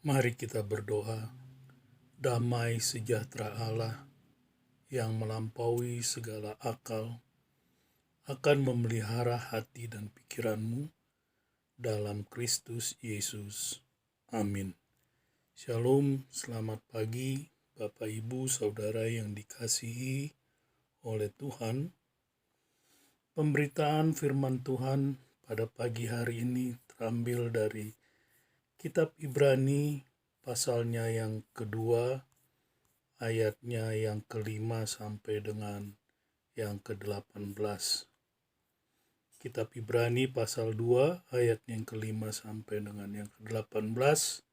Mari kita berdoa. Damai sejahtera Allah yang melampaui segala akal akan memelihara hati dan pikiranmu dalam Kristus Yesus. Amin. Shalom, selamat pagi Bapak Ibu Saudara yang dikasihi oleh Tuhan. Pemberitaan firman Tuhan pada pagi hari ini terambil dari Kitab Ibrani pasalnya yang kedua, ayatnya yang ke-5 sampai dengan yang ke-18. Kitab Ibrani pasal 2 ayat yang ke-5 sampai dengan yang ke-18.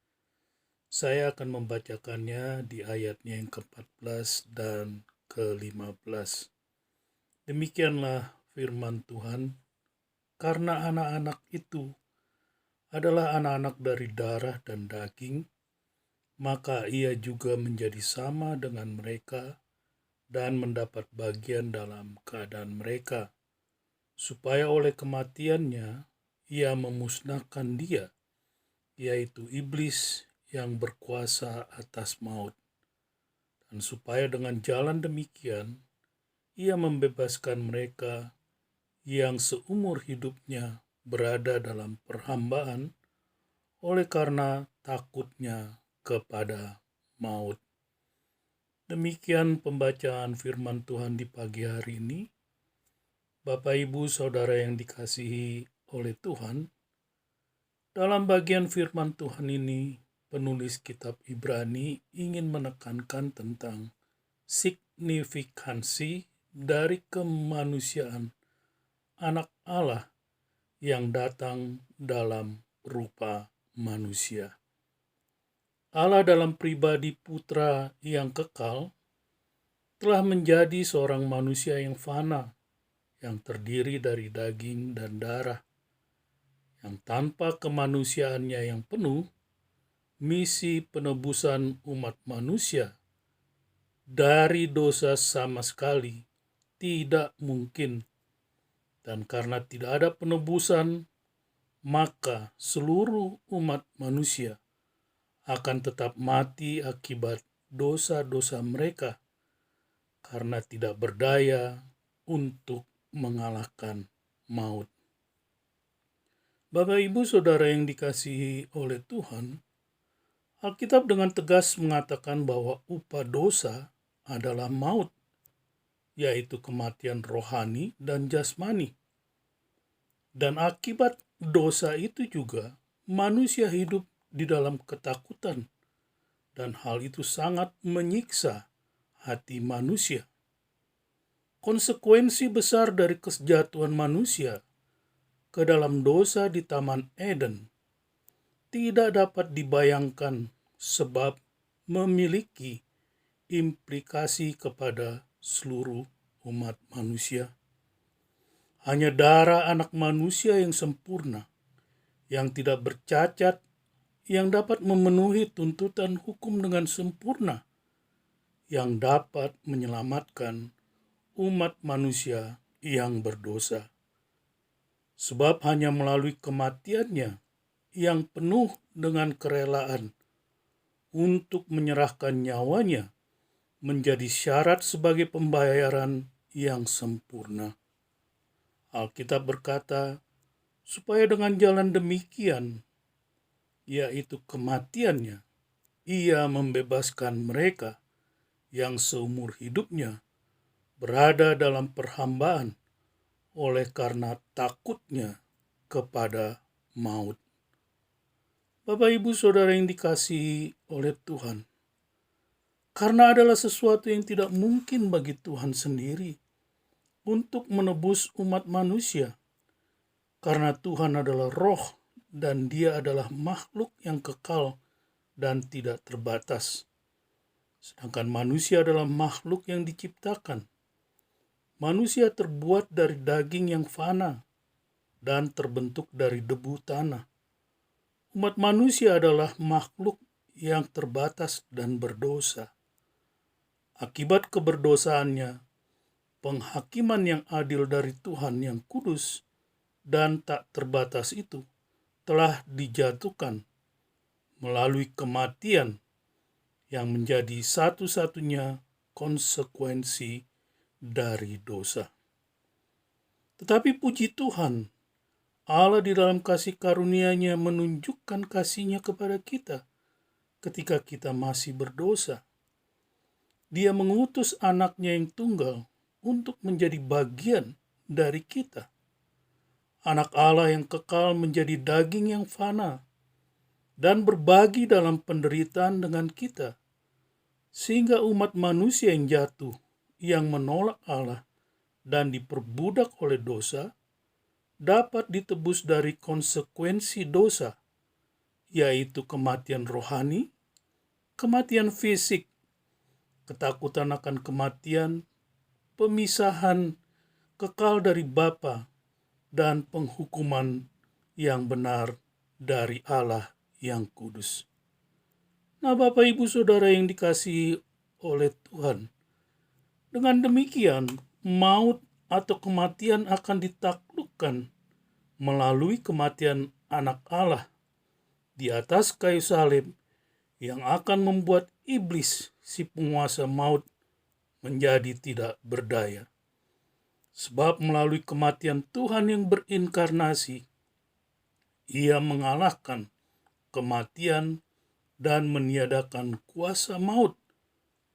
Saya akan membacakannya di ayatnya yang ke-14 dan ke-15. Demikianlah firman Tuhan, karena anak-anak itu adalah anak-anak dari darah dan daging, maka ia juga menjadi sama dengan mereka dan mendapat bagian dalam keadaan mereka, supaya oleh kematiannya ia memusnahkan dia, yaitu iblis yang berkuasa atas maut, dan supaya dengan jalan demikian ia membebaskan mereka yang seumur hidupnya berada dalam perhambaan oleh karena takutnya kepada maut. Demikian pembacaan firman Tuhan di pagi hari ini. Bapak, Ibu, Saudara yang dikasihi oleh Tuhan, dalam bagian firman Tuhan ini, penulis kitab Ibrani ingin menekankan tentang signifikansi dari kemanusiaan anak Allah yang datang dalam rupa manusia. Allah dalam pribadi Putra yang kekal telah menjadi seorang manusia yang fana, yang terdiri dari daging dan darah, yang tanpa kemanusiaannya yang penuh, misi penebusan umat manusia dari dosa sama sekali tidak mungkin. Dan karena tidak ada penebusan, maka seluruh umat manusia akan tetap mati akibat dosa-dosa mereka karena tidak berdaya untuk mengalahkan maut. Bapak, Ibu, Saudara yang dikasihi oleh Tuhan, Alkitab dengan tegas mengatakan bahwa upah dosa adalah maut, yaitu kematian rohani dan jasmani. Dan akibat dosa itu juga manusia hidup di dalam ketakutan, dan hal itu sangat menyiksa hati manusia. Konsekuensi besar dari kesejatuhan manusia ke dalam dosa di Taman Eden tidak dapat dibayangkan sebab memiliki implikasi kepada seluruh umat manusia. Hanya darah anak manusia yang sempurna, yang tidak bercacat, yang dapat memenuhi tuntutan hukum dengan sempurna, yang dapat menyelamatkan umat manusia yang berdosa. Sebab hanya melalui kematiannya yang penuh dengan kerelaan untuk menyerahkan nyawanya menjadi syarat sebagai pembayaran yang sempurna. Alkitab berkata, supaya dengan jalan demikian, yaitu kematiannya, ia membebaskan mereka yang seumur hidupnya berada dalam perhambaan oleh karena takutnya kepada maut. Bapak, Ibu, Saudara yang dikasihi oleh Tuhan, karena adalah sesuatu yang tidak mungkin bagi Tuhan sendiri untuk menebus umat manusia, karena Tuhan adalah roh dan dia adalah makhluk yang kekal dan tidak terbatas. Sedangkan manusia adalah makhluk yang diciptakan. Manusia terbuat dari daging yang fana dan terbentuk dari debu tanah. Umat manusia adalah makhluk yang terbatas dan berdosa. Akibat keberdosaannya, penghakiman yang adil dari Tuhan yang kudus dan tak terbatas itu telah dijatuhkan, melalui kematian yang menjadi satu-satunya konsekuensi dari dosa. Tetapi puji Tuhan, Allah di dalam kasih karunia-Nya menunjukkan kasih-Nya kepada kita ketika kita masih berdosa. Dia mengutus anak-Nya yang tunggal untuk menjadi bagian dari kita. Anak Allah yang kekal menjadi daging yang fana dan berbagi dalam penderitaan dengan kita, sehingga umat manusia yang jatuh, yang menolak Allah dan diperbudak oleh dosa, dapat ditebus dari konsekuensi dosa, yaitu kematian rohani, kematian fisik, ketakutan akan kematian, pemisahan kekal dari Bapa, dan penghukuman yang benar dari Allah yang kudus. Nah, Bapak Ibu Saudara yang dikasihi oleh Tuhan, dengan demikian maut atau kematian akan ditaklukkan melalui kematian anak Allah di atas kayu salib yang akan membuat iblis, si penguasa maut, menjadi tidak berdaya. Sebab melalui kematian Tuhan yang berinkarnasi, Ia mengalahkan kematian dan meniadakan kuasa maut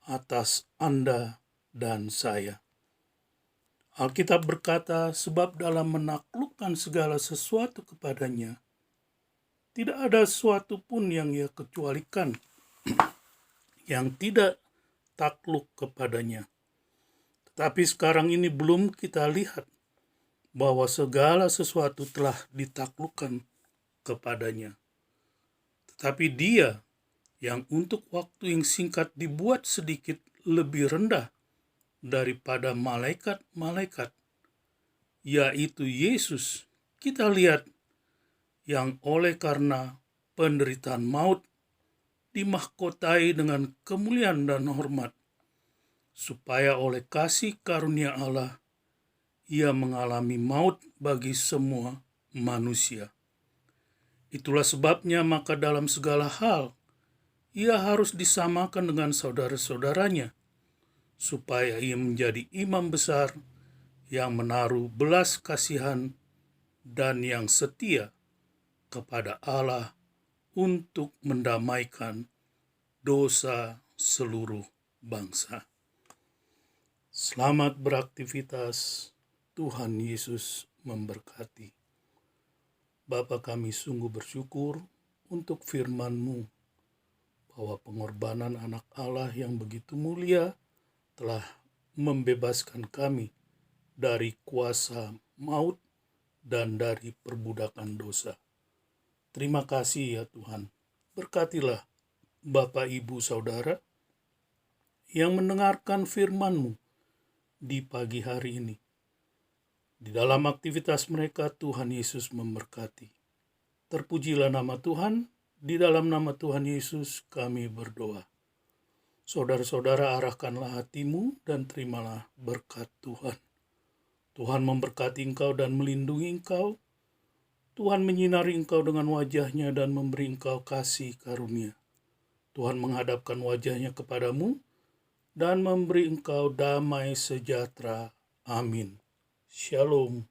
atas Anda dan saya. Alkitab berkata, sebab dalam menaklukkan segala sesuatu kepadanya, tidak ada sesuatu pun yang Ia kecualikan, yang tidak takluk kepadanya. Tetapi sekarang ini belum kita lihat bahwa segala sesuatu telah ditaklukkan kepadanya. Tetapi Dia yang untuk waktu yang singkat dibuat sedikit lebih rendah daripada malaikat-malaikat, yaitu Yesus, kita lihat yang oleh karena penderitaan maut dimahkotai dengan kemuliaan dan hormat, supaya oleh kasih karunia Allah Ia mengalami maut bagi semua manusia. Itulah sebabnya maka dalam segala hal Ia harus disamakan dengan saudara-saudaranya, supaya Ia menjadi imam besar yang menaruh belas kasihan dan yang setia kepada Allah untuk mendamaikan dosa seluruh bangsa. Selamat beraktivitas. Tuhan Yesus memberkati. Bapa, kami sungguh bersyukur untuk firman-Mu, bahwa pengorbanan anak Allah yang begitu mulia telah membebaskan kami dari kuasa maut dan dari perbudakan dosa. Terima kasih ya Tuhan. Berkatilah Bapak, Ibu, Saudara yang mendengarkan firman-Mu di pagi hari ini. Di dalam aktivitas mereka, Tuhan Yesus memberkati. Terpujilah nama Tuhan. Di dalam nama Tuhan Yesus kami berdoa. Saudara-saudara, arahkanlah hatimu dan terimalah berkat Tuhan. Tuhan memberkati engkau dan melindungi engkau. Tuhan menyinari engkau dengan wajah-Nya dan memberi engkau kasih karunia. Tuhan menghadapkan wajah-Nya kepadamu dan memberi engkau damai sejahtera. Amin. Shalom.